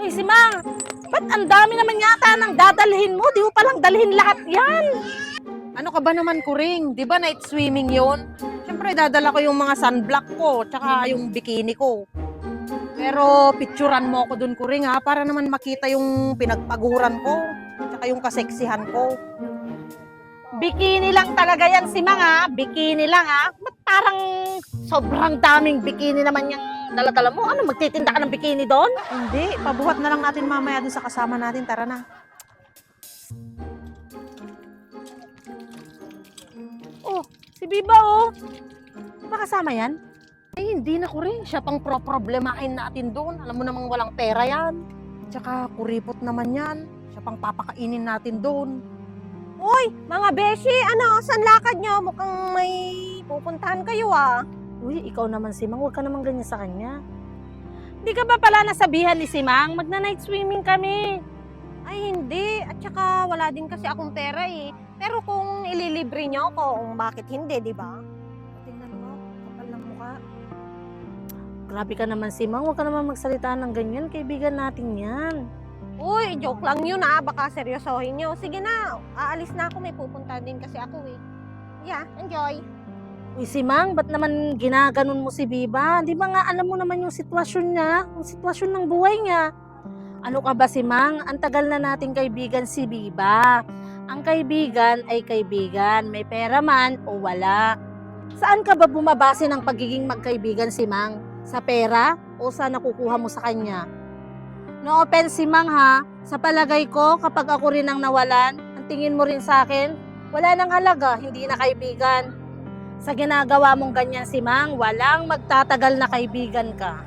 Uy, si Mang, ba't ang dami naman yata ng dadalhin mo? Di mo palang dalhin lahat yan. Ano ka ba naman, Kuring? Di ba night swimming yon? Siyempre, dadala ko yung mga sunblock ko, tsaka yung bikini ko. Pero picturean mo ako dun, Kuring, ha? Para naman makita yung pinagpaguran ko, tsaka yung kaseksihan ko. Bikini lang talaga yan si Mang, ha? Bikini lang, ha? Ba't parang sobrang daming bikini naman yung dala-dala mo? Ano, magtitinda ka ng bikini doon? Hindi, pabuhat na lang natin mamaya dun sa kasama natin. Tara na. Oh, si Biba, oh. Ba kasama yan? Ay, hindi na, Kuring. Siya pang problemahin natin doon. Alam mo namang walang pera yan. Tsaka kuripot naman yan. Siya pang papakainin natin doon. Uy, mga beshi, ano, saan lakad nyo? Mukhang may pupuntahan kayo ah. Uy, ikaw naman si Mang, huwag ka naman ganyan sa kanya. Di ka ba pala nasabihan ni si Mang? Magna-night swimming kami. Ay, hindi. At saka wala din kasi akong pera eh. Pero kung ililibre nyo ako, bakit hindi, di ba? Tingnan mo, kapal ng mukha. Grabe ka naman si Mang, huwag ka naman magsalita ng ganyan. Kaibigan natin yan. Uy, joke lang yun ah. Baka seryosohin nyo. Sige na, aalis na ako. May pupuntahan din kasi ako eh. Yeah, enjoy. Uy, si Mang, ba't naman ginaganon mo si Biba? Di ba nga alam mo naman yung sitwasyon niya? Yung sitwasyon ng buhay niya. Ano ka ba si Mang? Ang tagal na nating kaibigan si Biba. Ang kaibigan ay kaibigan. May pera man o wala. Saan ka ba bumabase ng pagiging magkaibigan si Mang? Sa pera o sa nakukuha mo sa kanya? No offense si Mang ha. Sa palagay ko, kapag ako rin ang nawalan, ang tingin mo rin sa akin, wala nang halaga, hindi na kaibigan. Sa ginagawa mong ganyan si Mang, walang magtatagal na kaibigan ka.